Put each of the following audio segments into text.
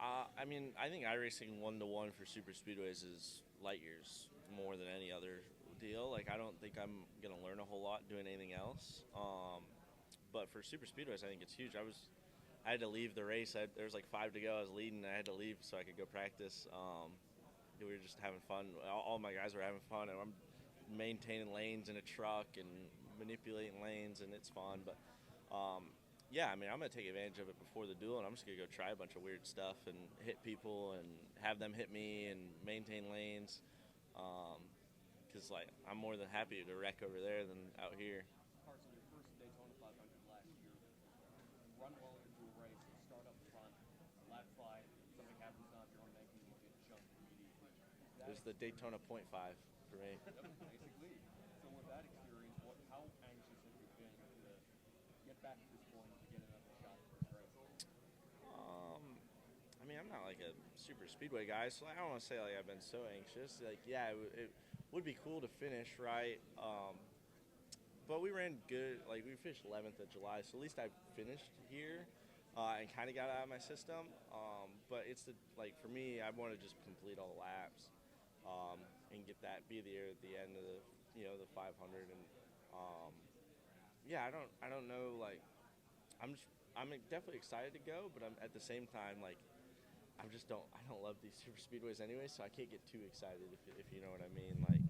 I mean, I think iRacing 1-to-1 for super speedways is light years more than any other deal. Like, I don't think I'm gonna learn a whole lot doing anything else. But for super speedways, I think it's huge. I had to leave the race. There was like 5 to go. I was leading. And I had to leave so I could go practice. We were just having fun. All my guys were having fun, and I'm maintaining lanes in a truck and manipulating lanes, and it's fun. But yeah, I mean, I'm gonna take advantage of it before the duel, and I'm just gonna go try a bunch of weird stuff and hit people and have them hit me and maintain lanes. Because like I'm more than happy to wreck over there than out here. Carson, your first Daytona 500 last year, run well into a race, start up front, lap 5, something happens on your own making, you get jumped immediately. It was the Daytona .5 for me. Yep, basically. So with that experience, how anxious have you been to get back to this point to get another shot at this race? I mean, I'm not like a super speedway guy, so I don't want to say like I've been so anxious. Like, yeah, it would be cool to finish right. But we ran good. Like, we finished 11th of July, so at least I finished here and kind of got out of my system. But it's like for me, I want to just complete all the laps and get that be there at the end of the 500. And yeah, I don't know. Like, I'm definitely excited to go, but I'm at the same time like I don't love these super speedways anyway, so I can't get too excited if you know what I mean. Like,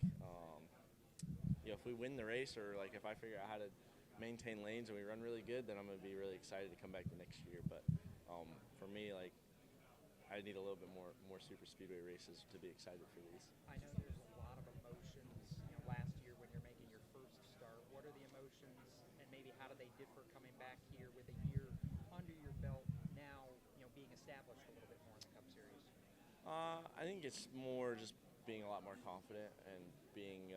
if we win the race or like if I figure out how to maintain lanes and we run really good, then I'm gonna be really excited to come back the next year. But for me, like, I need a little bit more super speedway races to be excited for these. I know there's a lot of emotions. Last year when you're making your first start, what are the emotions, and maybe how do they differ coming back here with a year under your belt now? Being established a little bit more in the Cup Series. I think it's more just being a lot more confident and being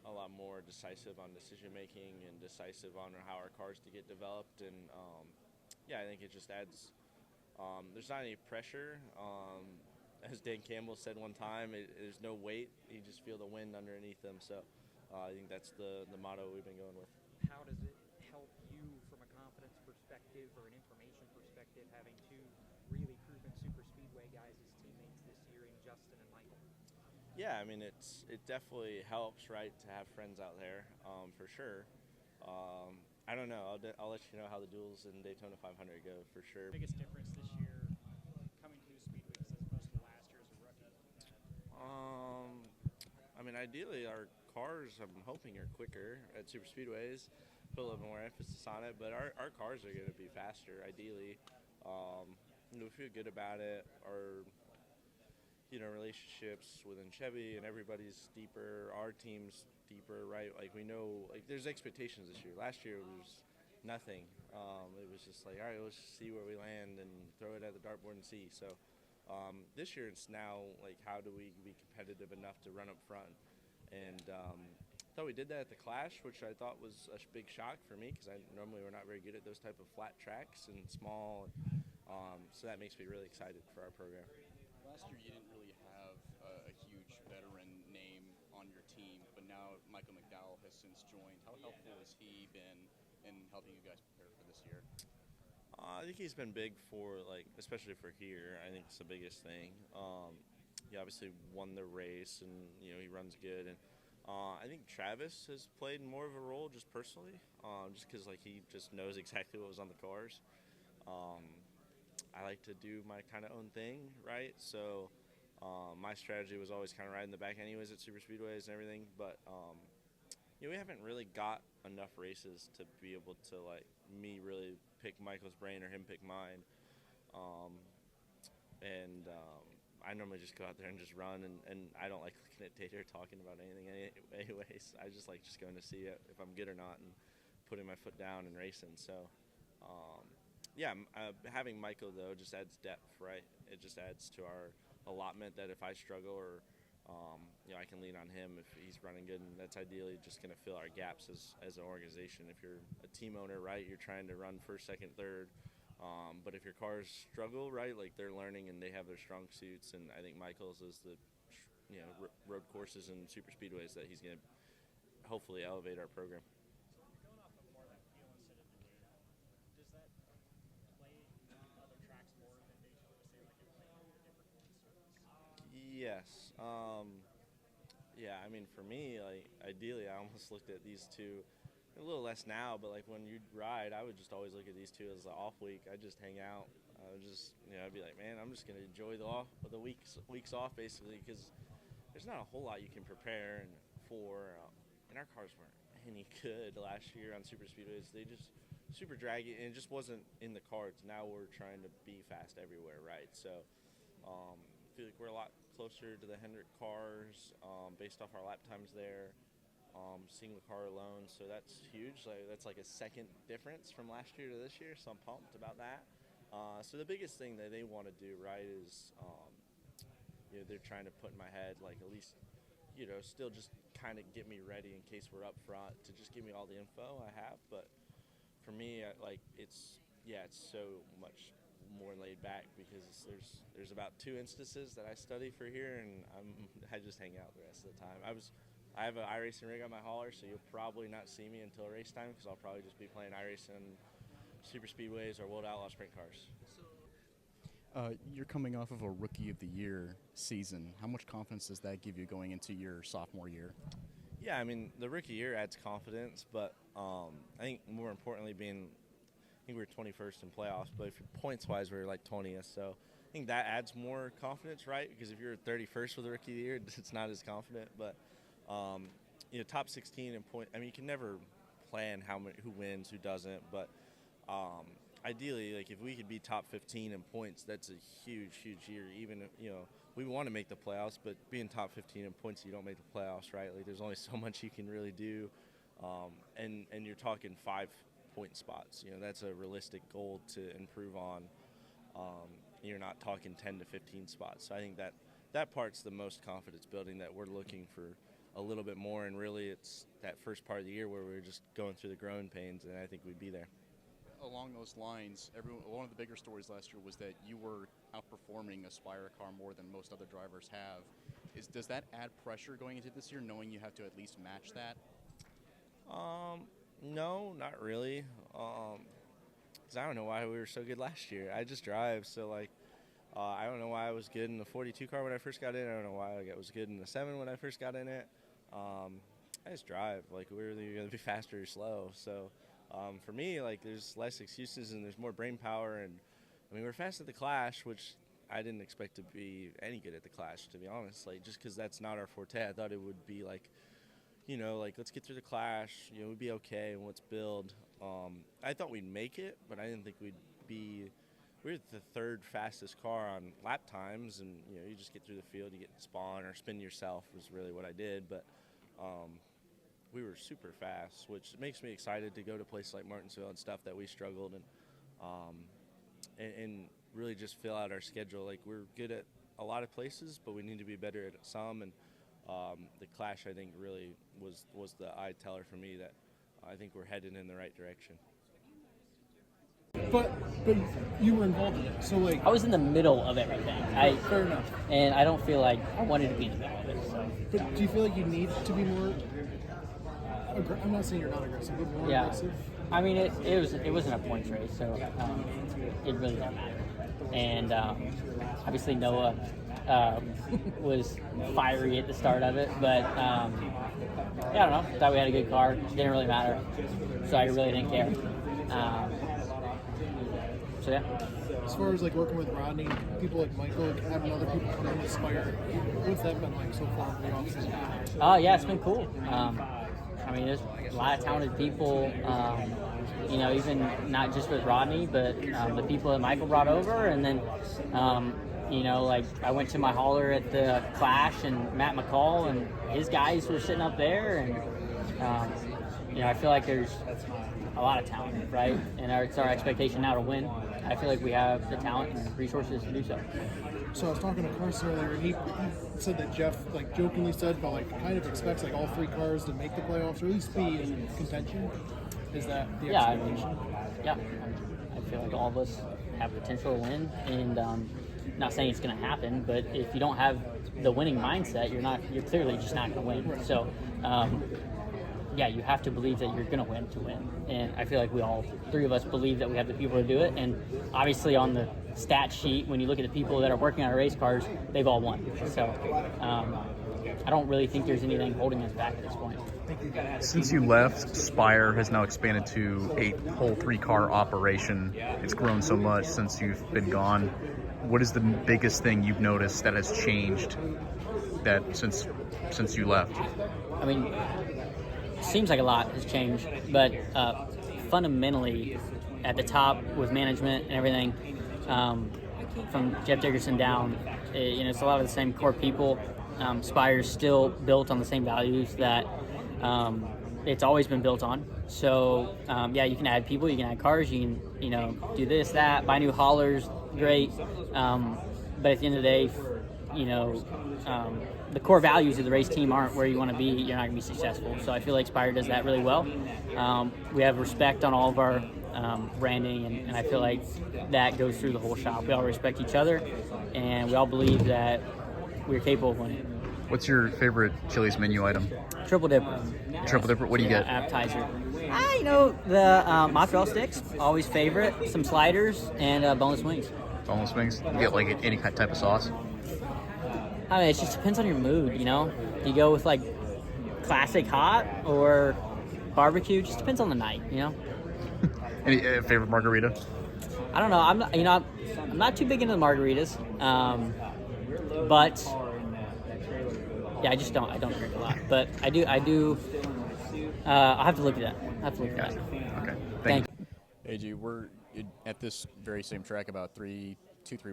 a lot more decisive on decision making and decisive on how our cars to get developed. And yeah, I think it just adds. There's not any pressure. As Dan Campbell said one time, there's no weight. You just feel the wind underneath them. So I think that's the motto we've been going with. How does it help you from a confidence perspective or an information perspective having two really proven super speedway guys as teammates this year in Justin and Michael? Yeah, I mean, it definitely helps, right, to have friends out there, for sure. I don't know. I'll let you know how the duels in Daytona 500 go for sure. Biggest difference this year coming to speedways as opposed to last year as a rookie? I mean, ideally, our cars, I'm hoping, are quicker at super speedways. Put a little more emphasis on it, but our cars are going to be faster, ideally. We feel good about it. Our relationships within Chevy and everybody's deeper. Our team's deeper, right? Like, we know, like, there's expectations this year. Last year it was nothing. It was just like, all right, let's just see where we land and throw it at the dartboard and see. So this year it's now like, how do we be competitive enough to run up front? And I thought we did that at the Clash, which I thought was a big shock for me because normally we're not very good at those type of flat tracks and small. So that makes me really excited for our program. Last year, you didn't really have a huge veteran name on your team, but now Michael McDowell has since joined. How helpful has he been in helping you guys prepare for this year? I think he's been big for, like, especially for here. I think it's the biggest thing. He obviously won the race, and he runs good. And I think Travis has played more of a role just personally, just because like he just knows exactly what was on the cars. I like to do my kind of own thing, right? So my strategy was always kind of riding the back anyways at super speedways and everything. But we haven't really got enough races to be able to, like, me really pick Michael's brain or him pick mine. I normally just go out there and just run, and I don't like looking at data or talking about anything anyways. I just like just going to see if I'm good or not and putting my foot down and racing. So having Michael, though, just adds depth, right? It just adds to our allotment that if I struggle or, I can lean on him if he's running good, and that's ideally just going to fill our gaps as an organization. If you're a team owner, right, you're trying to run first, second, third. But if your cars struggle, right, like they're learning and they have their strong suits, and I think Michael's is the, road courses and super speedways that he's going to hopefully elevate our program. So going off of more of that feel instead of the data, does that play other tracks more than Daytona, say Yes. Yeah, I mean, for me, like, ideally, I almost looked at these two a little less now, but, like, when you'd ride, I would just always look at these two as the off week. I'd just hang out. I would just, I'd be like, man, I'm just going to enjoy the weeks off, basically, because there's not a whole lot you can prepare for. And our cars weren't any good last year on super speedways. They just super draggy, and it just wasn't in the cards. Now we're trying to be fast everywhere, right? So I feel like we're a lot closer to the Hendrick cars based off our lap times there, single car alone. So that's huge. That's like a second difference from last year to this year, so I'm pumped about that. So the biggest thing that they want to do, right, is they're trying to put in my head, like, at least, still just kind of get me ready in case we're up front, to just give me all the info I have. But for me, it's so much more laid back because there's about 2 instances that I study for here, and I just hang out the rest of the time. I have an iRacing rig on my hauler, so you'll probably not see me until race time because I'll probably just be playing iRacing, super speedways, or World Outlaw sprint cars. You're coming off of a Rookie of the Year season. How much confidence does that give you going into your sophomore year? Yeah, I mean, the rookie year adds confidence, but I think more importantly we were 21st in playoffs, but if points-wise, we were like 20th. So I think that adds more confidence, right? Because if you're 31st with the rookie of the year, it's not as confident. But, top 16 in point. I mean, you can never plan who wins, who doesn't. But ideally, like, if we could be top 15 in points, that's a huge, huge year. Even, we want to make the playoffs, but being top 15 in points, you don't make the playoffs, right? Like, there's only so much you can really do. And you're talking 5-point spots. That's a realistic goal to improve on. You're not talking 10 to 15 spots. So I think that part's the most confidence building, that we're looking for a little bit more. And really, it's that first part of the year where we're just going through the growing pains, and I think we'd be there. Along those lines, one of the bigger stories last year was that you were outperforming a Spire car more than most other drivers have. Does that add pressure going into this year, knowing you have to at least match that? No, not really. 'Cause I don't know why we were so good last year. I just drive, so, like, I don't know why I was good in the 42 car when I first got in. I don't know why I was good in the 7 when I first got in it. I just drive. Like, we're either going to be faster or slow. So for me, like, there's less excuses and there's more brain power. And, I mean, we're fast at the Clash, which I didn't expect to be any good at the Clash, to be honest. Like, just because that's not our forte. I thought it would be, like, let's get through the Clash. We'd be okay, and let's build. I thought we'd make it, but I didn't think we'd be. We're the 3rd fastest car on lap times, and you just get through the field, you get spawn or spin yourself was really what I did. But we were super fast, which makes me excited to go to places like Martinsville and stuff that we struggled and really just fill out our schedule. Like, we're good at a lot of places, but we need to be better at some. And the Clash, I think, really was the eye teller for me that I think we're headed in the right direction. But you were involved in it, so, like, I was in the middle of everything. fair enough. And I don't feel like I wanted to be in the middle of it. So. But do you feel like you need to be more? I'm not saying you're not aggressive, but more aggressive. I mean, it wasn't a points race, so it really didn't matter. And obviously Noah was fiery at the start of it, but I don't know. Thought we had a good car. Didn't really matter, so I really didn't care. So yeah. As far as, like, working with Rodney, people like Michael, like, having other people come in with Spire, what's that been like so far for the offseason? Yeah, it's been cool. I mean, there's a lot of talented people, even not just with Rodney, but the people that Michael brought over. And then, like, I went to my hauler at the Clash, and Matt McCall and his guys were sitting up there. And, I feel like there's a lot of talent, right? And it's our expectation now to win. I feel like we have the talent and resources to do so. So I was talking to Carson earlier, and he said that Jeff, like, jokingly said, but, like, kind of expects, like, all 3 cars to make the playoffs, or at least be in contention. Is that the expectation? I feel like all of us have potential to win, and not saying it's going to happen, but if you don't have the winning mindset, you're clearly just not going to win. Right. So, you have to believe that you're going to win. And I feel like we all 3 of us believe that we have the people to do it. And obviously on the stat sheet, when you look at the people that are working on race cars, they've all won. So I don't really think there's anything holding us back at this point. Since you left, Spire has now expanded to a whole 3-car operation. It's grown so much since you've been gone. What is the biggest thing you've noticed that has changed that since you left? I mean, it seems like a lot has changed, but fundamentally, at the top with management and everything, from Jeff Dickerson down, it's a lot of the same core people. Spire's still built on the same values that it's always been built on. So, you can add people, you can add cars, you can, do this, that, buy new haulers, great. But at the end of the day, the core values of the race team aren't where you want to be, you're not going to be successful. So I feel like Spire does that really well. We have respect on all of our branding, and I feel like that goes through the whole shop. We all respect each other, and we all believe that we're capable of winning. What's your favorite Chili's menu item? Triple dipper. Triple dipper? What do you get? Appetizer. The mozzarella sticks, always favorite. Some sliders and boneless wings. Boneless wings? You get like any type of sauce? I mean, it just depends on your mood, Do you go with like classic hot or barbecue? It just depends on the night, Any favorite margarita? I don't know. I'm not too big into the margaritas, but yeah, I don't drink a lot, but I do. I'll have to look at that. Okay. Thank you. AJ, we're at this very same track about 3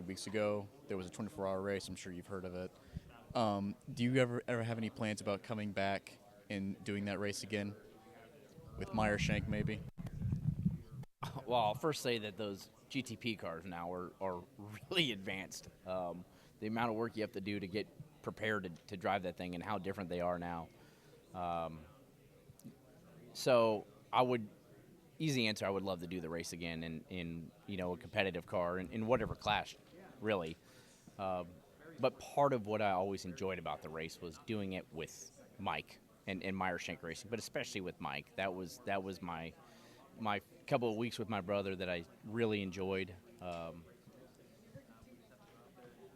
weeks ago. There was a 24-hour race. I'm sure you've heard of it. Do you ever have any plans about coming back and doing that race again with Meyer Shank maybe? Well, I'll first say that those GTP cars now are really advanced. The amount of work you have to do to get prepared to drive that thing and how different they are now. So easy answer, I would love to do the race again in a competitive car in whatever class, really. But part of what I always enjoyed about the race was doing it with Mike and Meyer Shank Racing, but especially with Mike. That was my couple of weeks with my brother that I really enjoyed.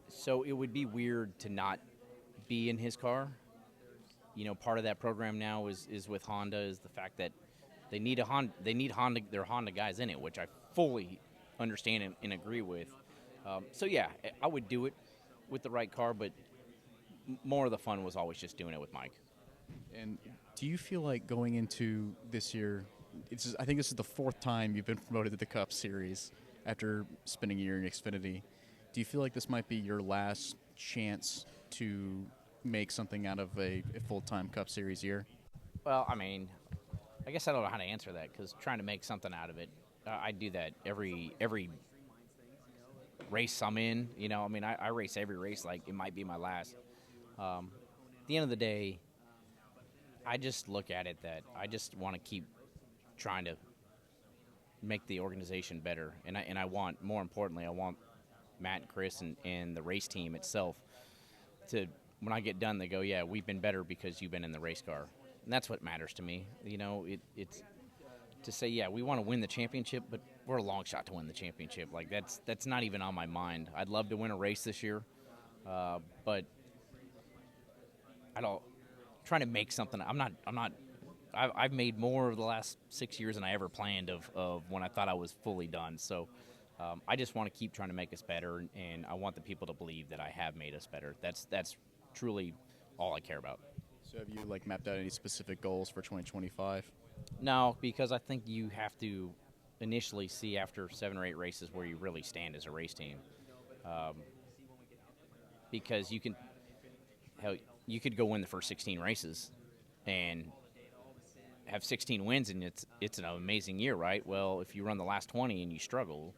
So it would be weird to not be in his car. Part of that program now is with Honda is the fact that they need their Honda guys in it, which I fully understand and agree with. So yeah, I would do it with the right car, but more of the fun was always just doing it with Mike. And do you feel like going into this year, I think this is the 4th time you've been promoted to the Cup Series after spending a year in Xfinity. Do you feel like this might be your last chance to make something out of a full-time Cup Series year? Well, I mean, I guess I don't know how to answer that because trying to make something out of it, I do that every race I'm in. I race every race like it might be my last. At the end of the day, I just look at it that I just want to keep trying to make the organization better, and I want, more importantly, I want Matt and Chris and the race team itself to, when I get done, they go, yeah, we've been better because you've been in the race car. And that's what matters to me. It's to say, yeah, we want to win the championship, but we're a long shot to win the championship. Like that's not even on my mind. I'd love to win a race this year, but I don't trying to make something. I've made more of the last 6 years than I ever planned of when I thought I was fully done. So I just want to keep trying to make us better, and I want the people to believe that I have made us better. That's truly all I care about. So have you mapped out any specific goals for 2025? No, because I think you have to initially see after 7 or 8 races where you really stand as a race team. Because you could go win the first 16 races and have 16 wins, and it's an amazing year, right? Well, if you run the last 20 and you struggle,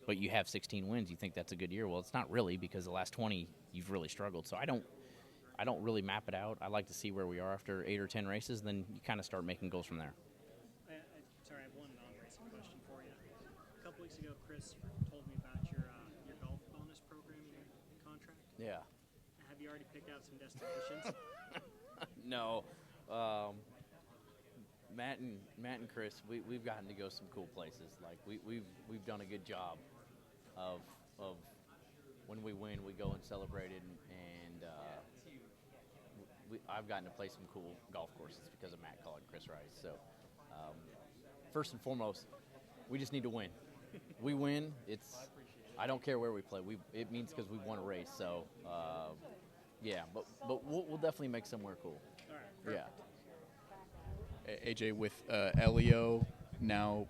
but you have 16 wins, you think that's a good year. Well, it's not really, because the last 20 you've really struggled. So I don't really map it out. I like to see where we are after 8 or 10 races, then you kind of start making goals from there. Sorry, I have one non-racing question for you. A couple weeks ago, Chris told me about your golf bonus program in your contract. Yeah. Have you already picked out some destinations? No. Matt and Chris, we've gotten to go some cool places. We've done a good job of when we win, we go and celebrate it, and I've gotten to play some cool golf courses because of Matt Kaulig and Chris Rice. So first and foremost, we just need to win. We win. I don't care where we play. It means because we won a race. So yeah, but we'll definitely make somewhere cool. All right. Yeah. AJ, with Elio now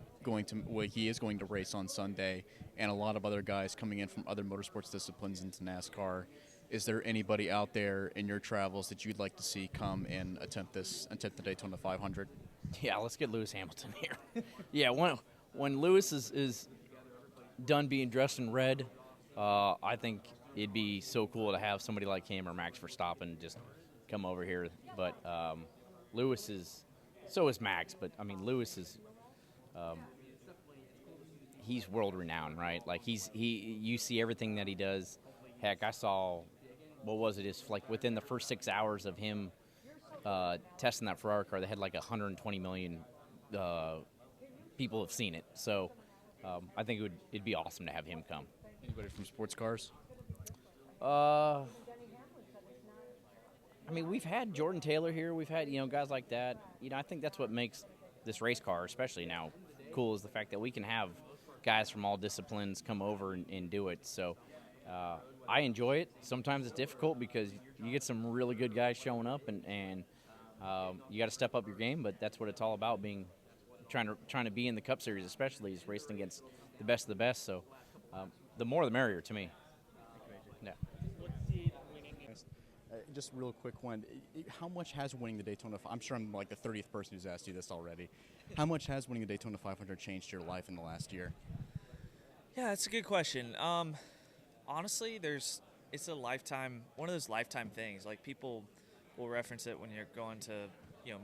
he is going to race on Sunday, and a lot of other guys coming in from other motorsports disciplines into NASCAR, is there anybody out there in your travels that you'd like to see come and attempt the Daytona 500? Yeah, let's get Lewis Hamilton here. Yeah, when Lewis is done being dressed in red, I think it'd be so cool to have somebody like him or Max Verstappen just come over here. But Lewis is, so is Max, but I mean Lewis is, he's world renowned, right? Like you see everything that he does. Heck, I saw, what was it? It's like within the first 6 hours of him testing that Ferrari car, they had like 120 million people have seen it. So I think it'd be awesome to have him come. Anybody from sports cars? I mean, we've had Jordan Taylor here. We've had, guys like that. I think that's what makes this race car, especially now, cool, is the fact that we can have guys from all disciplines come over and do it. So I enjoy it. Sometimes it's difficult because you get some really good guys showing up, and you got to step up your game. But that's what it's all about: trying to be in the Cup Series, especially is racing against the best of the best. So the more the merrier to me. Yeah. Just real quick one. How much has winning the Daytona? I'm sure I'm like the 30th person who's asked you this already. How much has winning the Daytona 500 changed your life in the last year? Yeah, that's a good question. Honestly, it's a lifetime, one of those lifetime things. Like, people will reference it when you're going to,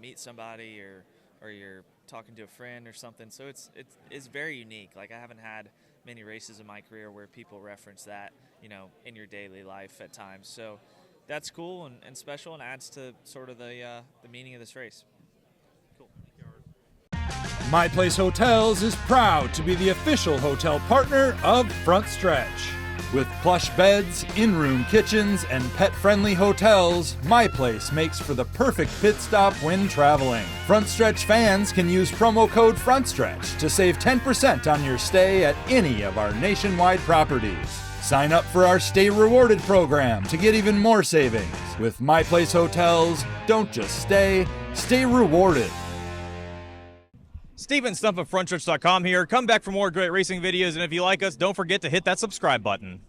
meet somebody or you're talking to a friend or something. So it's very unique. Like, I haven't had many races in my career where people reference that, in your daily life at times. So that's cool and special, and adds to sort of the meaning of this race. Cool. My Place Hotels is proud to be the official hotel partner of Frontstretch. With plush beds, in-room kitchens, and pet-friendly hotels, My Place makes for the perfect pit stop when traveling. Frontstretch fans can use promo code Frontstretch to save 10% on your stay at any of our nationwide properties. Sign up for our Stay Rewarded program to get even more savings. With My Place Hotels, don't just stay rewarded. Steven Stump of Frontstretch.com here. Come back for more great racing videos, and if you like us, don't forget to hit that subscribe button.